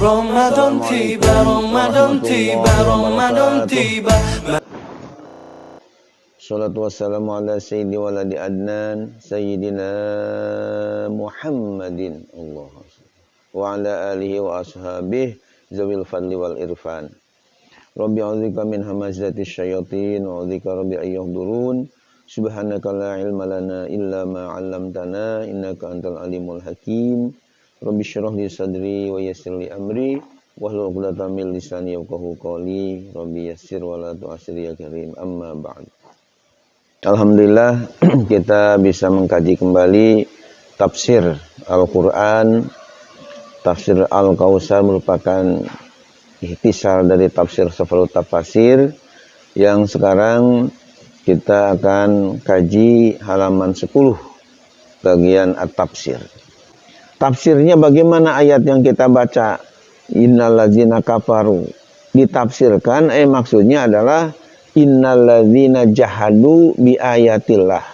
Ramadan tiba, Ramadan tiba, Ramadan tiba. Salatu wassalamu ala sayyidi waladi adnan sayyidina Muhammadin Allah wa ala alihi wa ashabihi zawil fadli wal irfan. Rabbi a'udzika min hamazati syayatin wa a'udzika rabbi ayyahdurun. Subhanaka la ilma lana illa ma 'allamtana innaka antal alimul hakim. Rabbi shrah li sadri wa yassir li amri wahlul 'uqdatam min lisani yafqahu qawli. Rabbi yassir wa la tu'assir ya karim. Amma ba'd. Alhamdulillah kita bisa mengkaji kembali tafsir Al-Quran. Tafsir Al-Kautsar merupakan ikhtisar dari tafsir Safarut Tafasir, yang sekarang kita akan kaji halaman 10 bagian At-Tafsir. Tafsirnya bagaimana ayat yang kita baca, innalladzina kafaru, ditafsirkan maksudnya adalah innalladzina jahadu bi ayatillah.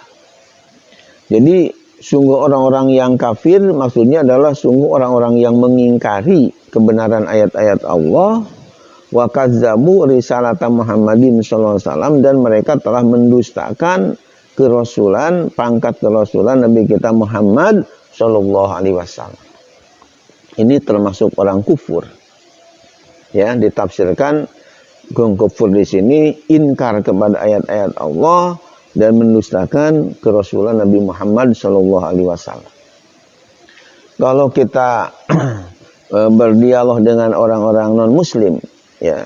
Jadi sungguh orang-orang yang kafir maksudnya adalah sungguh orang-orang yang mengingkari kebenaran ayat-ayat Allah, wa kazzabu risalata Muhammadin sallallahu alaihi wasallam, dan mereka telah mendustakan kerasulan, pangkat kerasulan Nabi kita Muhammad sallallahu alaihi wasallam. Ini termasuk orang kufur. Ya, ditafsirkan kufur di sini inkar kepada ayat-ayat Allah dan mendustakan kerasulan Nabi Muhammad sallallahu alaihi wasallam. Kalau kita berdialog dengan orang-orang non-muslim, ya,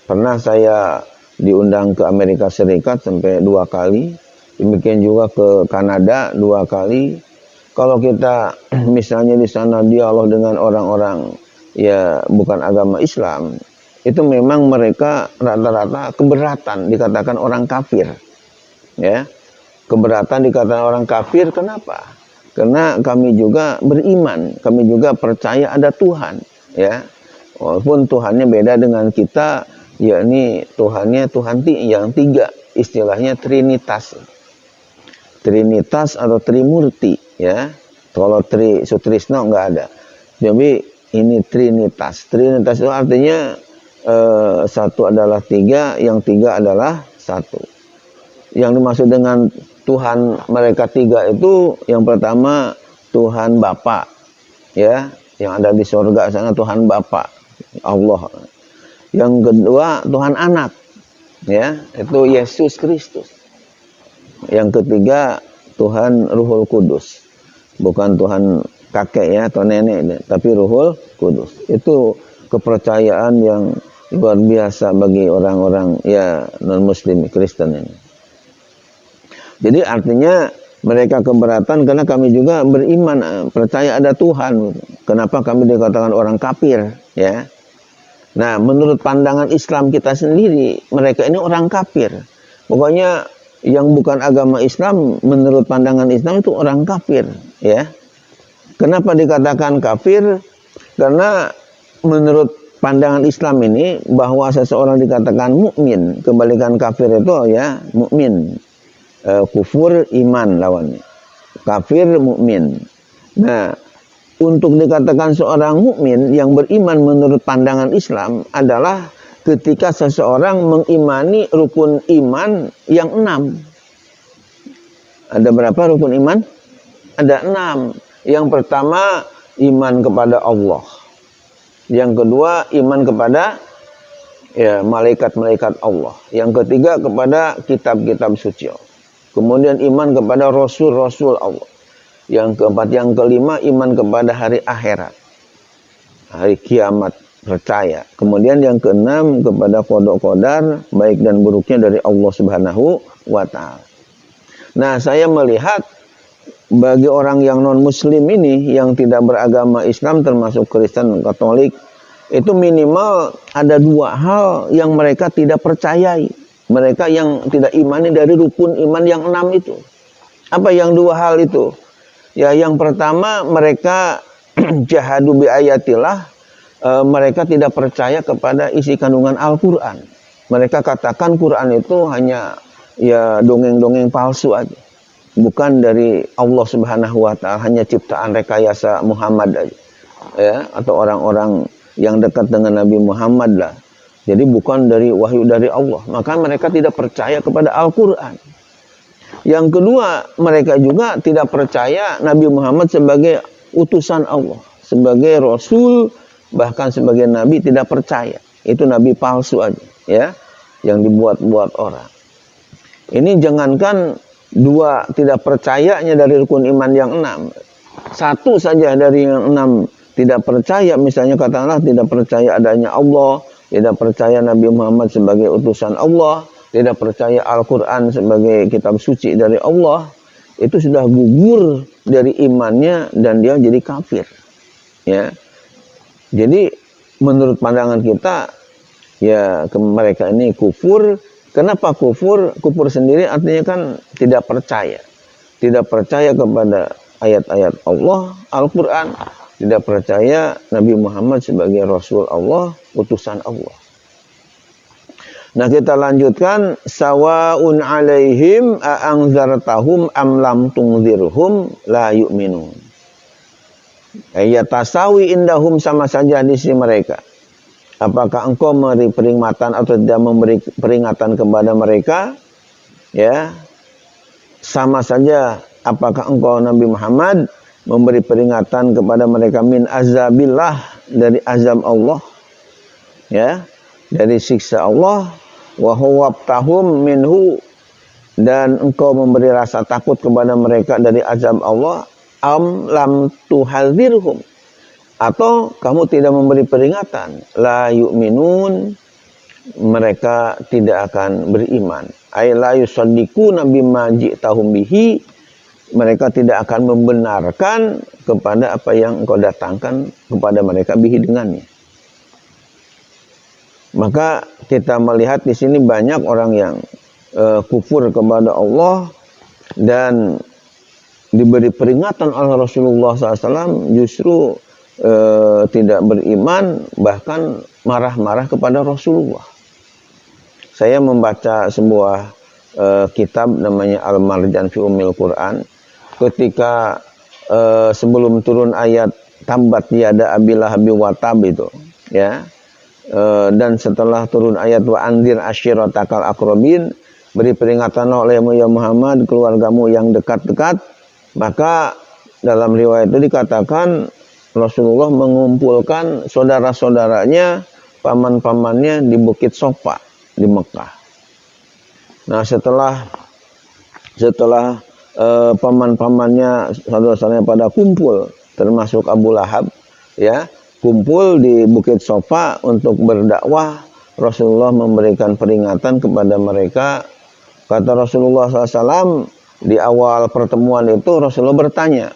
pernah saya diundang ke Amerika Serikat sampai 2 kali, demikian juga ke Kanada 2 kali. Kalau kita misalnya di sana dialog dengan orang-orang ya bukan agama Islam, itu memang mereka rata-rata keberatan dikatakan orang kafir. Ya, keberatan dikatakan orang kafir. Kenapa? Karena kami juga beriman, kami juga percaya ada Tuhan. Ya, walaupun Tuhannya beda dengan kita, yakni Tuhannya Tuhan yang 3, istilahnya Trinitas. Trinitas atau Trimurti. Ya, kalau Sutrisno nggak ada. Jadi ini Trinitas. Trinitas itu artinya satu adalah 3, yang 3 adalah 1. Yang dimaksud dengan Tuhan mereka 3 itu, yang pertama Tuhan Bapa, ya, yang ada di surga sana, Tuhan Bapa Allah. Yang kedua Tuhan Anak, ya, itu Yesus Kristus. Yang ketiga Tuhan Ruhul Kudus, bukan Tuhan kakek ya atau nenek, tapi Ruhul Kudus. Itu kepercayaan yang luar biasa bagi orang-orang ya non-muslim Kristen ini. Jadi artinya mereka keberatan karena kami juga beriman, percaya ada Tuhan. Kenapa kami dikatakan orang kafir, ya? Nah, menurut pandangan Islam kita sendiri, mereka ini orang kafir. Pokoknya yang bukan agama Islam, menurut pandangan Islam itu orang kafir, ya. Kenapa dikatakan kafir? Karena menurut pandangan Islam ini bahwa seseorang dikatakan mukmin, kebalikan kafir itu ya mukmin. Kufur iman lawannya. Kafir mukmin. Nah, untuk dikatakan seorang mukmin yang beriman menurut pandangan Islam adalah ketika seseorang mengimani rukun iman yang 6. Ada berapa rukun iman? Ada 6. Yang pertama iman kepada Allah. Yang kedua iman kepada ya malaikat-malaikat Allah. Yang ketiga kepada kitab-kitab suci. Kemudian iman kepada rasul-rasul Allah. Yang keempat, yang kelima iman kepada hari akhirat, hari kiamat, percaya. Kemudian yang keenam kepada qada qadar baik dan buruknya dari Allah Subhanahu wa taala. Nah, saya melihat bagi orang yang non-muslim ini yang tidak beragama Islam termasuk Kristen, Katolik, itu minimal ada 2 hal yang mereka tidak percayai. Mereka yang tidak imani dari rukun iman yang 6 itu. Apa yang 2 hal itu? Ya, yang pertama mereka jahadu bi ayatillah, mereka tidak percaya kepada isi kandungan Al-Quran. Mereka katakan Quran itu hanya ya dongeng-dongeng palsu aja. Bukan dari Allah Subhanahu wa taala, hanya ciptaan rekayasa Muhammad aja. Ya, atau orang-orang yang dekat dengan Nabi Muhammad lah. Jadi bukan dari wahyu dari Allah. Maka mereka tidak percaya kepada Al-Quran. Yang kedua, mereka juga tidak percaya Nabi Muhammad sebagai utusan Allah, sebagai Rasul, bahkan sebagai Nabi tidak percaya. Itu Nabi palsu aja, ya, yang dibuat-buat orang. Ini jangankan dua tidak percayanya dari rukun iman yang 6. Satu saja dari yang 6 tidak percaya, misalnya katakanlah tidak percaya adanya Allah, tidak percaya Nabi Muhammad sebagai utusan Allah, tidak percaya Al-Quran sebagai kitab suci dari Allah, itu sudah gugur dari imannya dan dia jadi kafir. Ya, jadi menurut pandangan kita, ya mereka ini kufur. Kenapa kufur? Kufur sendiri artinya kan tidak percaya. Tidak percaya kepada ayat-ayat Allah, Al-Quran. Tidak percaya Nabi Muhammad sebagai Rasul Allah, utusan Allah. Nah, kita lanjutkan. Sawaun alaihim a'angzartahum am lam tungzirhum la yu'minun. Ayatasawi indahum, sama saja di sisi mereka. Apakah engkau memberi peringatan atau tidak memberi peringatan kepada mereka? Ya, sama saja. Apakah engkau Nabi Muhammad memberi peringatan kepada mereka min azabillah, dari azab Allah, ya, dari siksa Allah, wa huwabtahum minhu, dan engkau memberi rasa takut kepada mereka dari azab Allah, am lam tuhadzirhum, atau kamu tidak memberi peringatan, la yu'minun, mereka tidak akan beriman. Ay la yusaddiquna bima ji'tahum bihi, mereka tidak akan membenarkan kepada apa yang engkau datangkan kepada mereka bihi, dengannya. Maka kita melihat di sini banyak orang yang kufur kepada Allah dan diberi peringatan oleh Rasulullah SAW justru tidak beriman, bahkan marah-marah kepada Rasulullah. Saya membaca sebuah kitab namanya Al-Marjan fi Ummil Quran. Ketika sebelum turun ayat tambat yada Abi Lahab wa tab itu, ya, dan setelah turun ayat wa anzir ashiratakal aqrabin, beri peringatan olehmu ya Muhammad keluargamu yang dekat-dekat, maka dalam riwayat itu dikatakan Rasulullah mengumpulkan saudara-saudaranya, paman-pamannya di Bukit Sofa di Mekah. Nah, setelah paman-pamannya, saudara-saudaranya pada kumpul, termasuk Abu Lahab, ya, kumpul di Bukit Sofa untuk berdakwah, Rasulullah memberikan peringatan kepada mereka. Kata Rasulullah SAW di awal pertemuan itu, Rasulullah bertanya,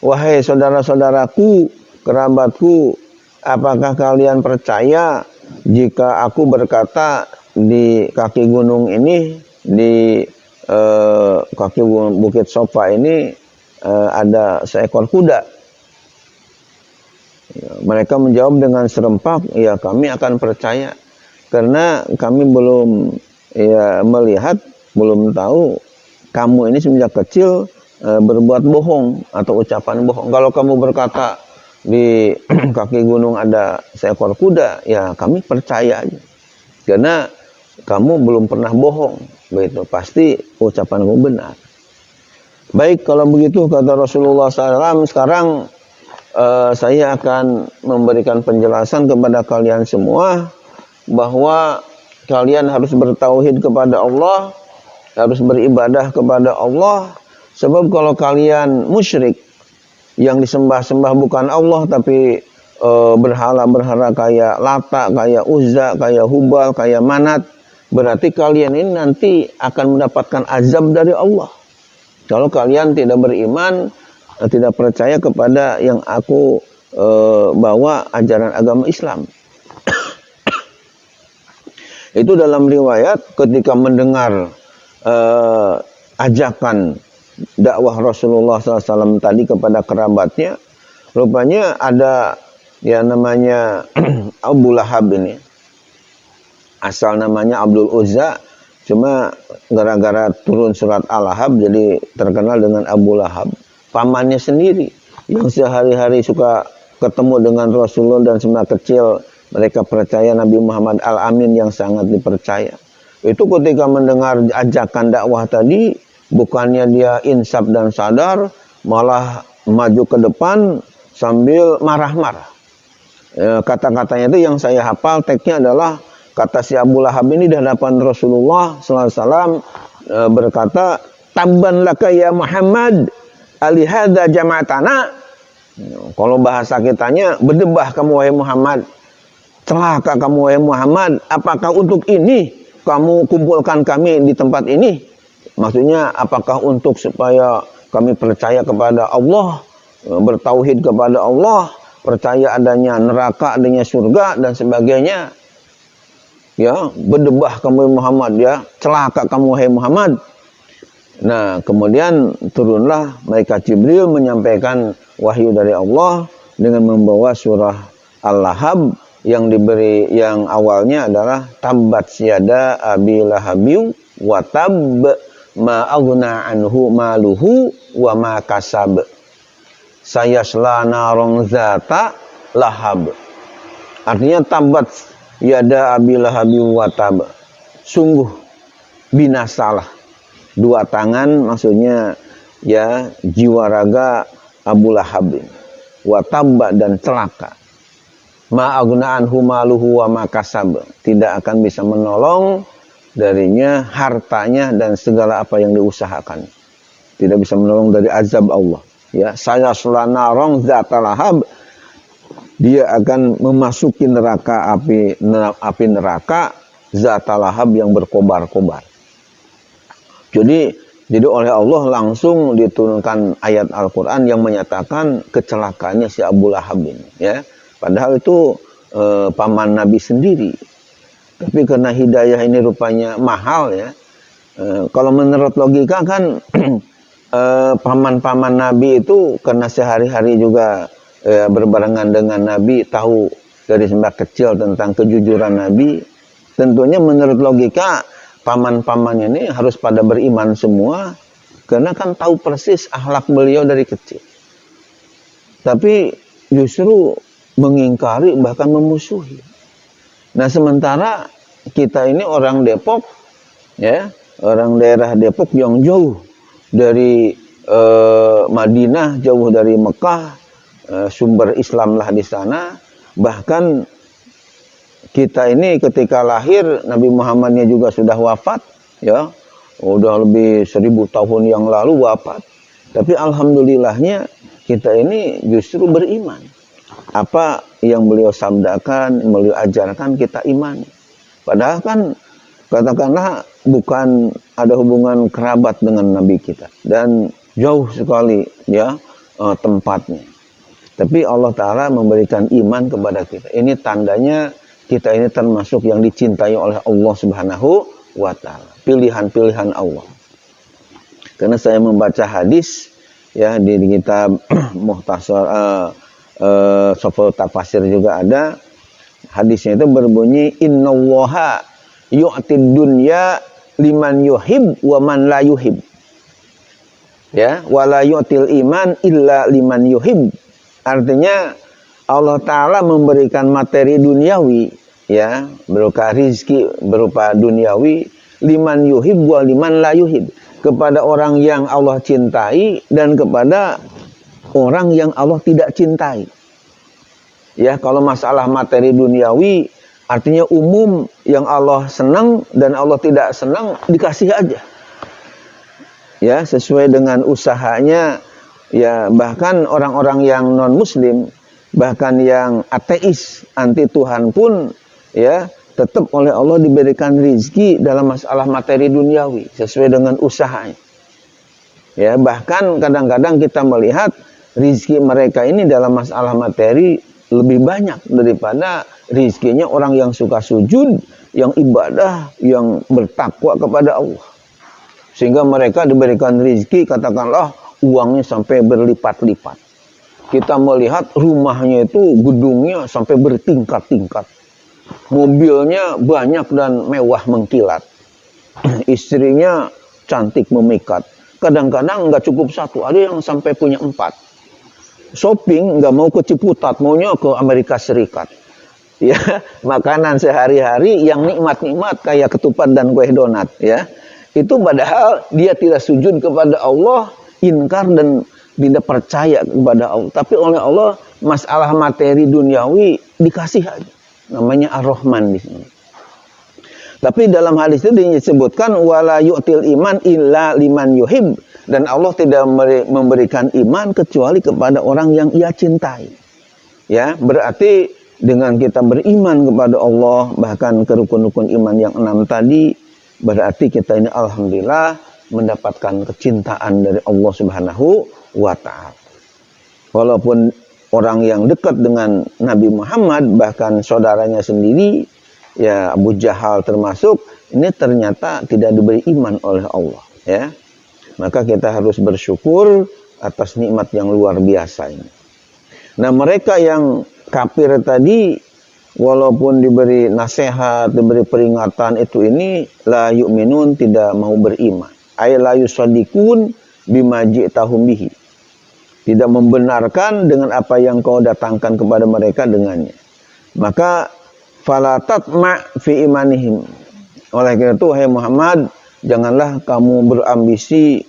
wahai saudara-saudaraku, kerabatku, apakah kalian percaya jika aku berkata di kaki gunung ini, di kaki Bukit Sofa ini ada seekor kuda? Ya, mereka menjawab dengan serempak, ya kami akan percaya, karena kami belum melihat, belum tahu kamu ini semenjak kecil berbuat bohong atau ucapan bohong. Kalau kamu berkata di kaki gunung ada seekor kuda, ya kami percaya aja, karena kamu belum pernah bohong, begitu, pasti ucapanmu benar. Baik, kalau begitu kata Rasulullah SAW, sekarang saya akan memberikan penjelasan kepada kalian semua bahwa kalian harus bertauhid kepada Allah, harus beribadah kepada Allah. Sebab kalau kalian musyrik, yang disembah-sembah bukan Allah tapi berhala-berhala kayak Lata, kayak Uzza, kayak Hubal, kayak Manat, berarti kalian ini nanti akan mendapatkan azab dari Allah. Kalau kalian tidak beriman, tidak percaya kepada yang aku bawa, ajaran agama Islam. Itu dalam riwayat ketika mendengar ajakan dakwah Rasulullah SAW tadi kepada kerabatnya, rupanya ada yang namanya Abu Lahab ini. Asal namanya Abdul Uzza, cuma gara-gara turun surat Al-Lahab jadi terkenal dengan Abu Lahab. Pamannya sendiri yang sehari-hari suka ketemu dengan Rasulullah dan semasa kecil mereka percaya Nabi Muhammad Al-Amin yang sangat dipercaya. Itu ketika mendengar ajakan dakwah tadi, bukannya dia insaf dan sadar, malah maju ke depan sambil marah-marah. Kata-katanya itu yang saya hafal, teksnya adalah kata si Abu Lahab ini di hadapan Rasulullah SAW berkata, "Tabban laka ya Muhammad, alihada jama'atana." Kalau bahasa kitanya, berdebah kamu wahai Muhammad. Celaka kamu wahai Muhammad, apakah untuk ini kamu kumpulkan kami di tempat ini? Maksudnya apakah untuk supaya kami percaya kepada Allah, bertauhid kepada Allah, percaya adanya neraka, adanya surga dan sebagainya? Ya, berdebah kamu Muhammad, ya, celaka kamu wahai Muhammad. Nah, kemudian turunlah malaikat Jibril menyampaikan wahyu dari Allah dengan membawa surah Al-Lahab yang yang awalnya adalah tabbat syada abi lahabiu wa tab ma aghna anhu maluhu wa ma kasab sayasla narong zata lahab. Artinya tabbat yada abi lahabiu wa tab, sungguh binasalah dua tangan, maksudnya ya jiwa raga Abu Lahab, wa tabba dan celaka. Ma aghna anhu maluhu wa ma kasab, tidak akan bisa menolong darinya hartanya dan segala apa yang diusahakan. Tidak bisa menolong dari azab Allah. Ya, saya selana rong zata lahab, dia akan memasuki neraka api neraka zata lahab yang berkobar-kobar. Jadi oleh Allah langsung diturunkan ayat Al-Quran yang menyatakan kecelakaannya si Abu Lahab ini, ya. Padahal itu paman Nabi sendiri. Tapi karena hidayah ini rupanya mahal, ya. Kalau menurut logika kan paman-paman Nabi itu karena sehari-hari juga berbarengan dengan Nabi, tahu dari sejak kecil tentang kejujuran Nabi. Tentunya menurut logika paman-paman ini harus pada beriman semua, karena kan tahu persis akhlak beliau dari kecil. Tapi justru mengingkari, bahkan memusuhi. Nah, sementara kita ini orang Depok, ya, orang daerah Depok yang jauh dari Madinah, jauh dari Mekah, sumber Islam lah di sana. Bahkan kita ini ketika lahir Nabi Muhammadnya juga sudah wafat, ya, udah lebih 1000 tahun yang lalu wafat. Tapi alhamdulillahnya kita ini justru beriman. Apa yang beliau sabdakan, beliau ajarkan, kita imani. Padahal kan katakanlah bukan ada hubungan kerabat dengan Nabi kita, dan jauh sekali, ya, tempatnya. Tapi Allah Ta'ala memberikan iman kepada kita. Ini tandanya kita ini termasuk yang dicintai oleh Allah Subhanahu wa Ta'ala. Pilihan-pilihan Allah. Karena saya membaca hadis, ya, di kitab Muhtasar Sofal Tafasir juga ada. Hadisnya itu berbunyi, innallaha yu'tid dunya liman yuhib wa man la yuhib. Ya, wala yu'til iman illa liman yuhib. Artinya Allah Ta'ala memberikan materi duniawi, ya, berupa rizki, berupa duniawi, liman yuhib wa liman la yuhib, kepada orang yang Allah cintai dan kepada orang yang Allah tidak cintai. Ya, kalau masalah materi duniawi artinya umum, yang Allah senang dan Allah tidak senang dikasih aja. Ya, sesuai dengan usahanya. Ya, bahkan orang-orang yang non muslim, bahkan yang ateis, anti Tuhan pun, ya, tetap oleh Allah diberikan rizki dalam masalah materi duniawi sesuai dengan usahanya. Ya, bahkan kadang-kadang kita melihat rizki mereka ini dalam masalah materi lebih banyak daripada rizkinya orang yang suka sujud, yang ibadah, yang bertakwa kepada Allah. Sehingga mereka diberikan rizki, katakanlah uangnya sampai berlipat-lipat. Kita melihat rumahnya itu gedungnya sampai bertingkat-tingkat. Mobilnya banyak dan mewah mengkilat. Istrinya cantik memikat. Kadang-kadang nggak cukup satu, ada yang sampai punya 4. shopping nggak mau ke Ciputat, maunya ke Amerika Serikat. Ya, makanan sehari-hari yang nikmat-nikmat kayak ketupat dan kue donat, ya. Itu padahal dia tidak sujud kepada Allah, inkar dan tidak percaya kepada Allah. Tapi oleh Allah masalah materi duniawi dikasih aja. Namanya Ar-Rahman di sini. Tapi dalam hadis itu disebutkan wala yu'til iman illa liman yuhib, dan Allah tidak memberikan iman kecuali kepada orang yang ia cintai. Ya, berarti dengan kita beriman kepada Allah, bahkan ke rukun-rukun iman yang 6 tadi, berarti kita ini alhamdulillah mendapatkan kecintaan dari Allah Subhanahu wa ta'ala. Walaupun orang yang dekat dengan Nabi Muhammad, bahkan saudaranya sendiri, ya Abu Jahal termasuk, ini ternyata tidak diberi iman oleh Allah, ya. Maka kita harus bersyukur atas nikmat yang luar biasa ini. Nah, mereka yang kafir tadi, walaupun diberi nasihat, diberi peringatan itu ini, la yu'minun, tidak mau beriman. Ay la yusaddiqun bima ji'tahum bihi. Tidak membenarkan dengan apa yang kau datangkan kepada mereka dengannya. Maka fala tatma fi imanihim. Oleh karena itu, hai Muhammad, janganlah kamu berambisi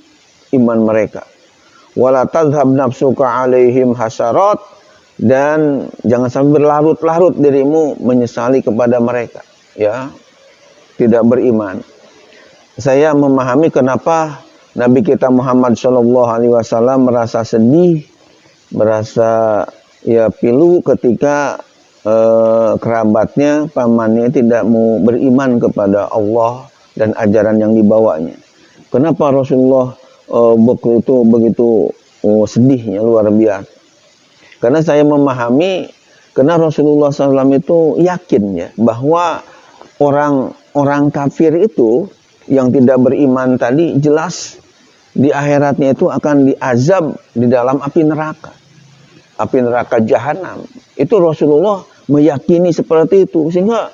iman mereka. Wala tadhhab nafsuka alaihim hasarat, dan jangan sampai berlarut-larut dirimu menyesali kepada mereka, ya, tidak beriman. Saya memahami kenapa Nabi kita Muhammad SAW merasa sedih, merasa ya pilu ketika kerabatnya, pamannya tidak mau beriman kepada Allah dan ajaran yang dibawanya. Kenapa Rasulullah begitu sedihnya luar biasa? Karena saya memahami, karena Rasulullah SAW itu yakin ya bahwa orang kafir itu yang tidak beriman tadi jelas di akhiratnya itu akan diazab di dalam api neraka jahanam. Itu Rasulullah meyakini seperti itu, sehingga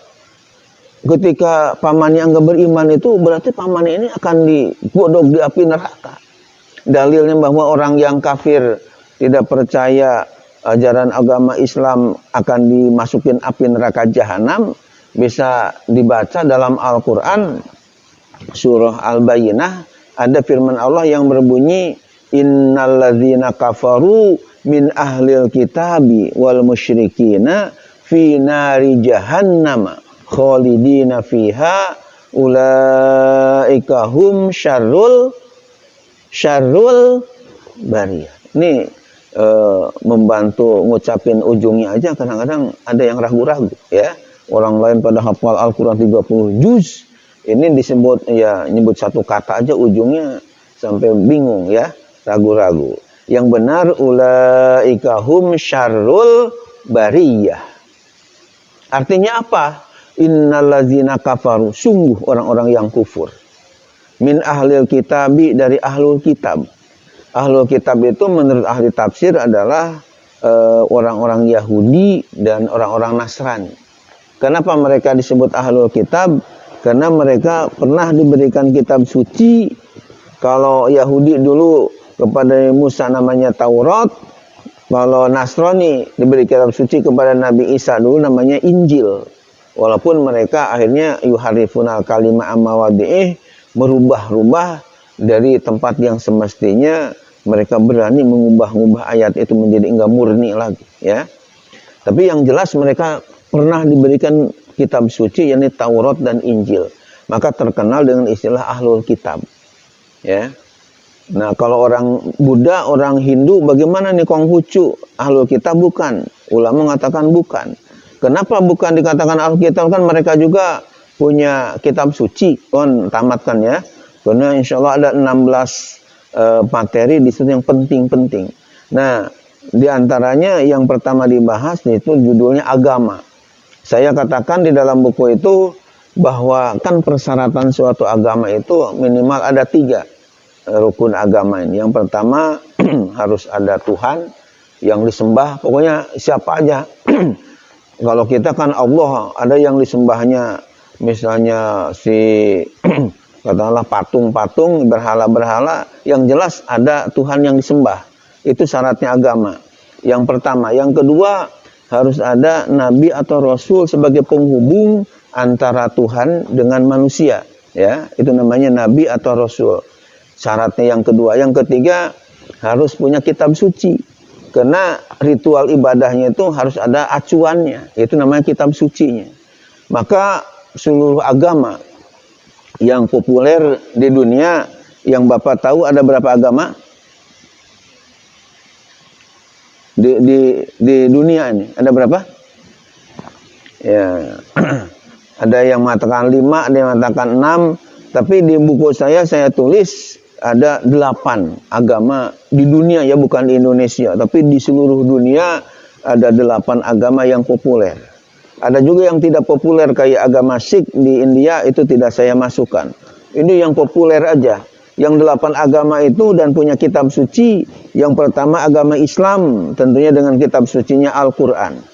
ketika pamannya enggak beriman itu berarti pamannya ini akan digodok di api neraka. Dalilnya bahwa orang yang kafir tidak percaya ajaran agama Islam akan dimasukin api neraka jahanam bisa dibaca dalam Al-Quran surah Al-Bayyinah. Ada firman Allah yang berbunyi innalladzina kafaru min ahlil kitabi wal musyrikina fi nari jahannam khalidina fiha ulaika hum syarrul bariyah. Ini membantu ngucapin ujungnya aja kadang-kadang ada yang ragu-ragu, ya. Orang lain pada hafal Al-Quran 30 juz, ini disebut ya nyebut satu kata aja ujungnya sampai bingung, ya, ragu-ragu. Yang benar ulaika hum syarrul bariyah. Artinya apa? Innallazina kafaru, sungguh orang-orang yang kufur. Min ahlil kitabi, dari ahlul kitab. Ahlul kitab itu menurut ahli tafsir adalah orang-orang Yahudi dan orang-orang Nasrani. Kenapa mereka disebut ahlul kitab? Karena mereka pernah diberikan kitab suci. Kalau Yahudi dulu kepada Musa namanya Taurat, kalau Nasrani diberi kitab suci kepada Nabi Isa dulu namanya Injil. Walaupun mereka akhirnya yuharifuna kalima amawadi'ih, merubah-rubah dari tempat yang semestinya. Mereka berani mengubah-ubah ayat itu menjadi enggak murni lagi, ya. Tapi yang jelas mereka pernah diberikan kitab suci, yakni Taurat dan Injil. Maka terkenal dengan istilah ahlul kitab, ya. Nah, kalau orang Buddha, orang Hindu, bagaimana nih Konghucu? Ahlul kitab bukan? Ulama mengatakan bukan. Kenapa bukan dikatakan ahlul kitab? Kan mereka juga punya kitab suci. Tamatkan ya. Karena insya Allah ada 16 materi di situ yang penting-penting. Nah, diantaranya yang pertama dibahas itu judulnya agama. Saya katakan di dalam buku itu bahwa kan persyaratan suatu agama itu minimal ada 3 rukun agama ini. Yang pertama harus ada Tuhan yang disembah, pokoknya siapa aja. Kalau kita kan Allah, ada yang disembahnya misalnya si katakanlah patung-patung, berhala-berhala, yang jelas ada Tuhan yang disembah. Itu syaratnya agama. Yang pertama. Yang kedua, harus ada nabi atau rasul sebagai penghubung antara Tuhan dengan manusia. Ya, itu namanya nabi atau rasul. Syaratnya yang kedua. Yang ketiga, harus punya kitab suci. Karena ritual ibadahnya itu harus ada acuannya. Itu namanya kitab sucinya. Maka seluruh agama yang populer di dunia, yang Bapak tahu ada berapa agama? Di dunia ini ada berapa? Ya, ada yang mengatakan 5, ada yang mengatakan 6, tapi di buku saya tulis ada 8 agama di dunia, ya bukan di Indonesia, tapi di seluruh dunia ada 8 agama yang populer. Ada juga yang tidak populer kayak agama Sikh di India, itu tidak saya masukkan. Ini yang populer aja. Yang 8 agama itu dan punya kitab suci. Yang pertama agama Islam, tentunya dengan kitab sucinya Al-Quran.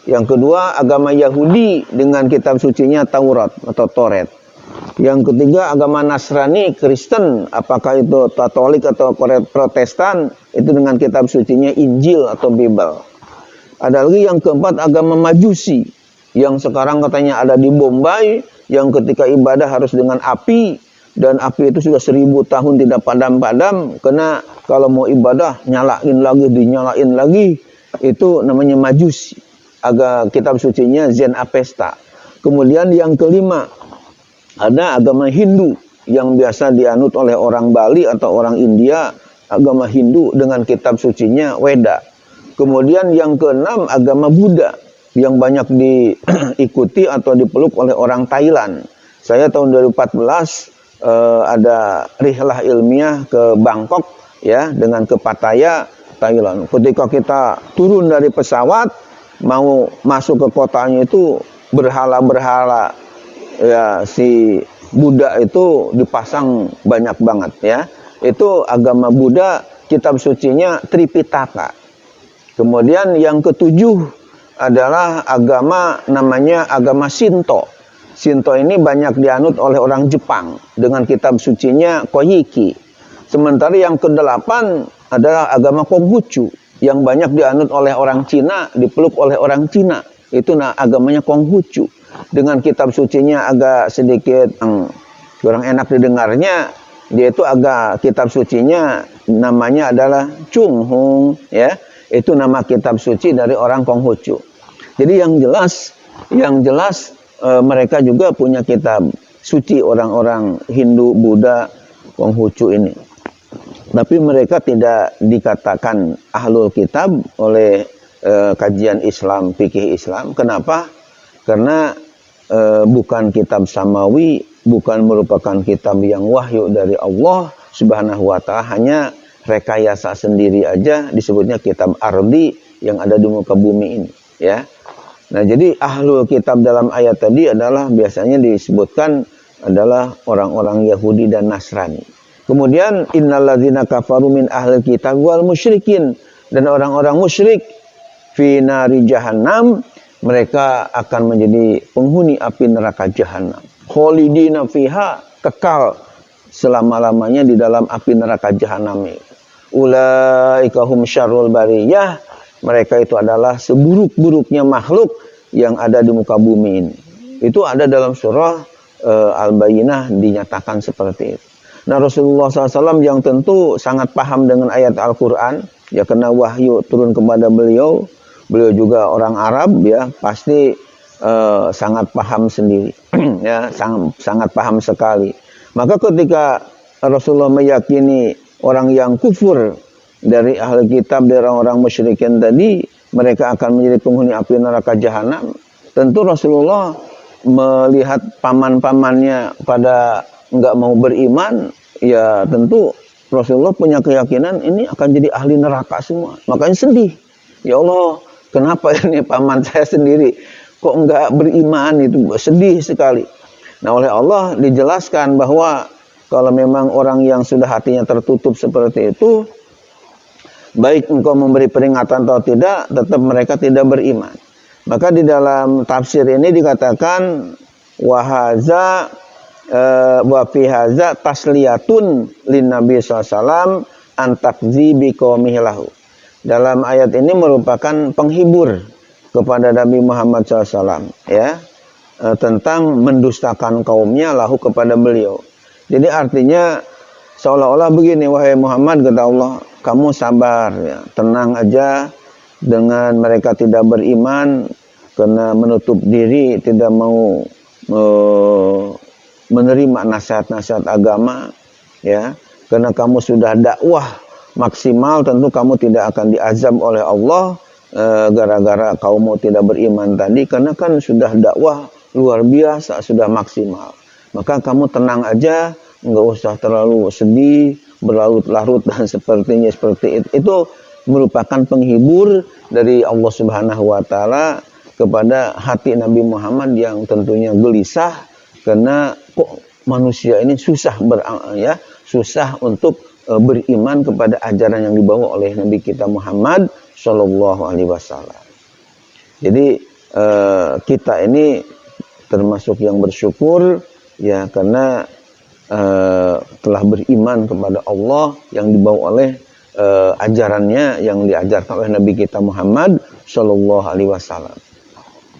Yang kedua agama Yahudi dengan kitab sucinya Taurat atau Toret. Yang ketiga agama Nasrani, Kristen, apakah itu Katolik atau Protestan, itu dengan kitab sucinya Injil atau Bible. Ada lagi yang keempat agama Majusi, yang sekarang katanya ada di Bombay, yang ketika ibadah harus dengan api, dan api itu sudah 1000 tahun tidak padam-padam, karena kalau mau ibadah nyalain lagi, dinyalain lagi, itu namanya Majusi. Agak kitab sucinya Zen Avesta. Kemudian yang kelima, ada agama Hindu yang biasa dianut oleh orang Bali atau orang India, agama Hindu dengan kitab sucinya Weda. Kemudian yang keenam agama Buddha yang banyak diikuti atau dipeluk oleh orang Thailand. Saya tahun 2014 ada rihlah ilmiah ke Bangkok ya, dengan ke Pattaya, Thailand. Ketika kita turun dari pesawat mau masuk ke kotanya itu berhala-berhala ya, si Buddha itu dipasang banyak banget ya. Itu agama Buddha, kitab sucinya Tripitaka. Kemudian yang ketujuh adalah agama namanya agama Shinto. Shinto ini banyak dianut oleh orang Jepang dengan kitab sucinya Koyiki. Sementara yang kedelapan adalah agama Konghucu yang banyak dianut oleh orang Cina, dipeluk oleh orang Cina. Itu agamanya Konghucu. Dengan kitab sucinya agak sedikit kurang enak didengarnya. Dia itu agak kitab sucinya namanya adalah Chunghung ya. Itu nama kitab suci dari orang Konghucu. Jadi yang jelas mereka juga punya kitab suci, orang-orang Hindu, Buddha, Konghucu ini. Tapi mereka tidak dikatakan ahlul kitab oleh kajian Islam, fikih Islam. Kenapa? Karena bukan kitab samawi, bukan merupakan kitab yang wahyu dari Allah Subhanahu wa ta'ala, hanya rekayasa sendiri aja, disebutnya kitab ardi yang ada di muka bumi ini ya. Nah, jadi ahlul kitab dalam ayat tadi adalah biasanya disebutkan adalah orang-orang Yahudi dan Nasrani. Kemudian innalladzina kafaru min ahlil kitab wal musyrikin, dan orang-orang musyrik fi nari jahannam, mereka akan menjadi penghuni api neraka jahanam. Kholidina fiha, kekal selama-lamanya di dalam api neraka jahanam. Ulaika hum syarrul bariyah, mereka itu adalah seburuk-buruknya makhluk yang ada di muka bumi ini. Itu ada dalam surah Al-Bayyinah dinyatakan seperti itu. Nah, Rasulullah SAW yang tentu sangat paham dengan ayat Al-Quran, ya karena wahyu turun kepada beliau. Beliau juga orang Arab ya, pasti sangat paham sendiri ya, sangat paham sekali. Maka ketika Rasulullah meyakini orang yang kufur dari ahli kitab, dari orang-orang musyrikin tadi, mereka akan menjadi penghuni api neraka jahanam. Tentu Rasulullah melihat paman-pamannya pada nggak mau beriman, ya tentu Rasulullah punya keyakinan ini akan jadi ahli neraka semua. Makanya sedih. Ya Allah, kenapa ini paman saya sendiri kok nggak beriman, itu sedih sekali. Nah, oleh Allah dijelaskan bahwa kalau memang orang yang sudah hatinya tertutup seperti itu, baik engkau memberi peringatan atau tidak, tetap mereka tidak beriman. Maka di dalam tafsir ini dikatakan wahaza wa fi haza tasliyatun lin nabi sallallahu alaihi wasallam an takdzibi qaumihi lahu. dalam ayat ini merupakan penghibur kepada Nabi Muhammad SAW, ya, tentang mendustakan kaumnya lahu kepada beliau. Jadi artinya seolah-olah begini, wahai Muhammad, kata Allah, kamu sabar, ya, tenang aja dengan mereka tidak beriman karena menutup diri, tidak mau menerima nasihat-nasihat agama, ya, karena kamu sudah dakwah maksimal, tentu kamu tidak akan diazab oleh Allah gara-gara kamu tidak beriman tadi, karena kan sudah dakwah luar biasa, sudah maksimal. Maka kamu tenang aja, nggak usah terlalu sedih, berlarut-larut dan sepertinya seperti itu. Itu merupakan penghibur dari Allah Subhanahu wa taala kepada hati Nabi Muhammad yang tentunya gelisah karena kok manusia ini susah susah untuk beriman kepada ajaran yang dibawa oleh Nabi kita Muhammad Shallallahu Alaihi Wasallam. Jadi kita ini termasuk yang bersyukur, ya, karena telah beriman kepada Allah yang dibawa oleh ajarannya yang diajarkan oleh Nabi kita Muhammad Shallallahu Alaihi Wasallam.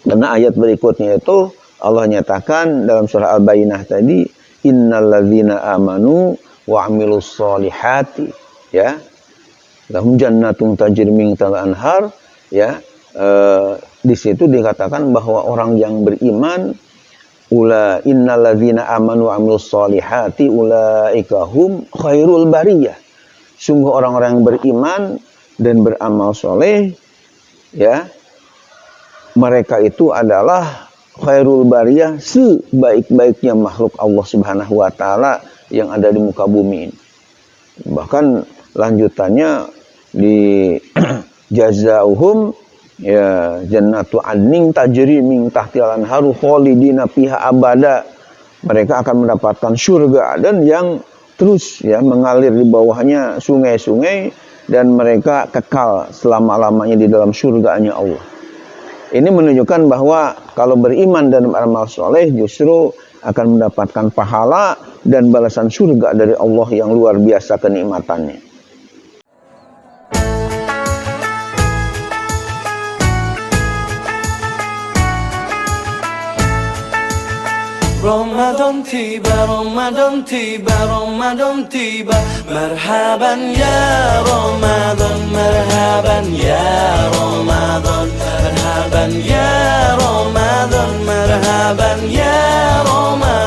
Karena ayat berikutnya itu Allah nyatakan dalam surah Al-Bayyinah tadi, innalladzina amanu wa amilus solihati, ya, lahum jannatun tajri min tahtiha al-anhar, ya, di situ dikatakan bahwa orang yang beriman, innalladzina amanu wa amilus solihati ulaika hum khairul bariyah, sungguh orang-orang yang beriman dan beramal soleh, ya, mereka itu adalah khairul bariyah, sebaik-baiknya makhluk Allah Subhanahu wa taala yang ada di muka bumi ini. Bahkan lanjutannya di jazauhum, ya, jannatu adnin tajri min tahtiha al-anharu khalidina fiha abada. Mereka akan mendapatkan surga dan yang terus, ya, mengalir di bawahnya sungai-sungai, dan mereka kekal selama-lamanya di dalam surganya Allah. Ini menunjukkan bahwa kalau beriman dan beramal soleh justru akan mendapatkan pahala dan balasan surga dari Allah yang luar biasa kenikmatannya. Ramadan tiba, Ramadan tiba, Ramadan tiba. Marhaban ya Ramadan, marhaban ya Ramadan, marhaban ya Ramadan, marhaban ya Ramadan.